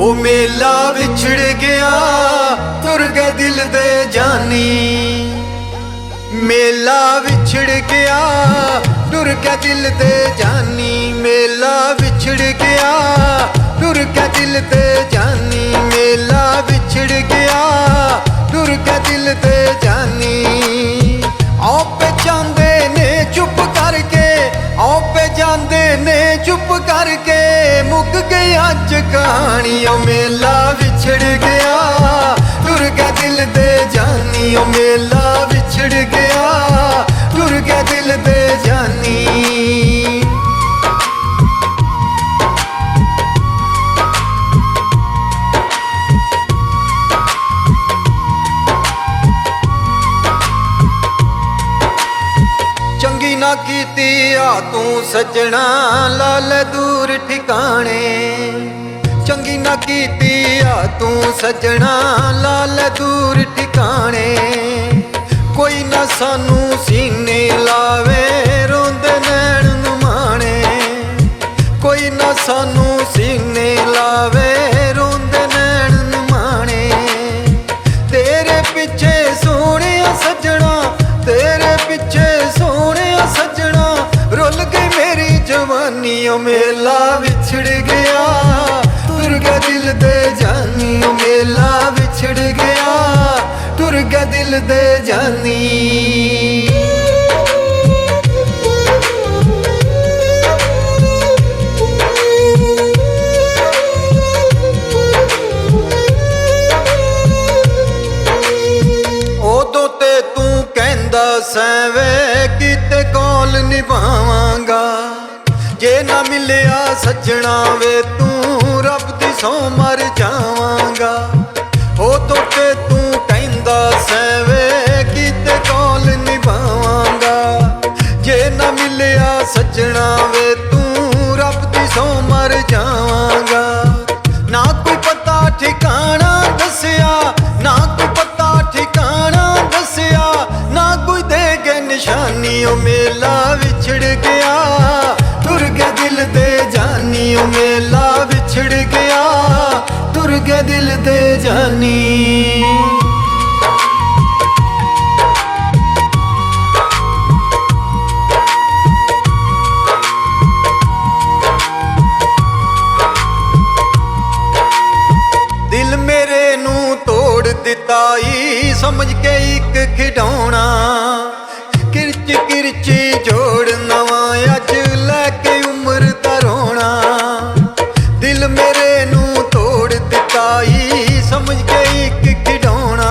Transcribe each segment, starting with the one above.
ओ मेला विछड़ गया तुर गए दिल दे जानी। मेला विछड़ गया तुर गए दिल दे जानी। मेला विछड़ गया तुर गए दिल दे जानी। मेला विछड़ गया तुर गए दिल दे जानी। आओ पे जांदे ने चुप करके, आओ पे जांदे ने चुप करके, मुक गई अज कहानी। ओ मेला विछड़ गया तुर गया दिल दे जानी। ओ मेला विछड़ गया तुर गया दिल दे जानी। चंगी ना कीती आ तू सजना लाल दूर ठिकाने। चंगी ना कीती आ तू सजना लाल दूर ठिकाने। कोई ना सानू सीने लावे रोंदे नैन नुमाने। कोई ना सानू सीने लावे रोंदे नैन नुमाने। तेरे पिछे सोने सजना, तेरे पिछे सोने सजना, रुल गई मेरी जवानी। ओ मेला विछड़ गया तुर गया दिल दे जानी। ओ मेला विछड़ गया तुर गया दिल दे जानी। ओदों ते तू कहंदा सैवे किते कौल निभावांगा। जे ना मिलिया सजना वे तू रब दी सौ मर जावांगा। ओदों ते तू कहंदा सैवे किते कौल निभावांगा। जे ना मिलिया सजना वे तू रब दी सौ मर जावांगा। ना कोई पता ठिकाना दसिया, ना कोई पता ठिकाना दसिया, ना कोई दे गए निशानी। ओ मेला विछड़ गया तुर गया दिल दे जानी। ओ मेला विछड़ गया तुर गया दिल दे जानी। दिल मेरे नू तोड़ दिता ई समझ के एक खिडौना। किरच किरच जोड़ नवा अज लैके उम्र दा रोना। दिल मेरे नू तोड़ दिता ई समझ के एक खिडौना।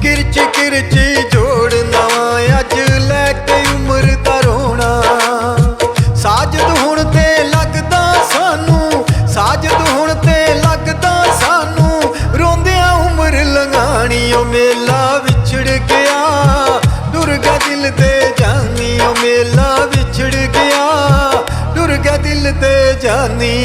किरच किरच जोड़ नवा अज लैके उम्र दा रोना। साजद हुण ते लगदा सानू, साजद हुण ते लगदा सानू, रोंदिया उम्र लंघानी। ओ मेला विछड़ गया तुर गया दिल दे जानी। ओ मेला विछड़ गया तुर गया दिल दे जानी।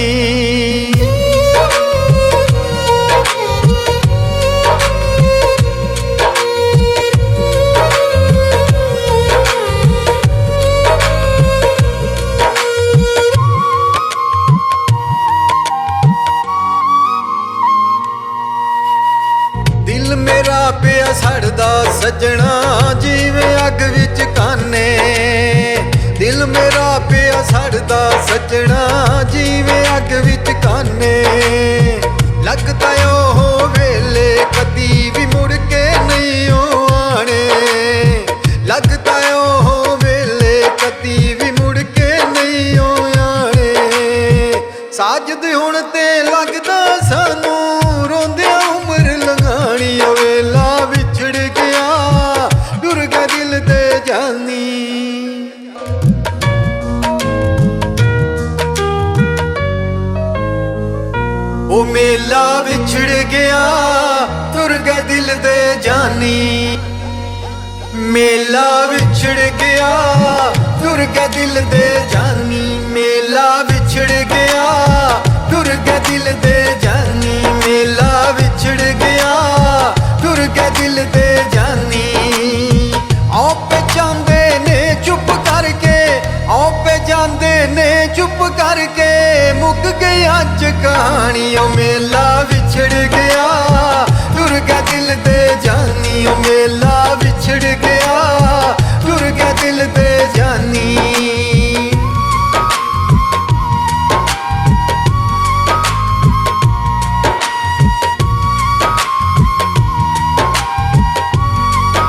दिल मेरा पिया सड़दा सजना जिवें अग विच काने। दिल मेरा पिया सड़दा सजना जिवें अग विच काने। लगदा ओह वेले कदी भी मुड़ के नहीं ओ आने। लगदा ओह वेले कदी भी मुड़ के नहीं ओ आने। साजद हुण ते लगदा सानू रोंदिया उम्र लंघानी। ओ वेला विछड़ गया तुर गया दिल दे जानी। ओ मेला विछड़ गया तुर गया दिल दे जानी। मेला विछड़ गया तुर गया दिल दे जानी। मेला विछड़ गया तुर गया दिल दे जानी। मेला विछड़ गया तुर गया दिल दे जानी। आओ पे जांदे ने चुप करके, आओ पे जांदे ने चुप करके, मुक गई ਅੱਜ ਕਹਾਣੀ ਓ ਮੇਲਾ ਵਿੱਚ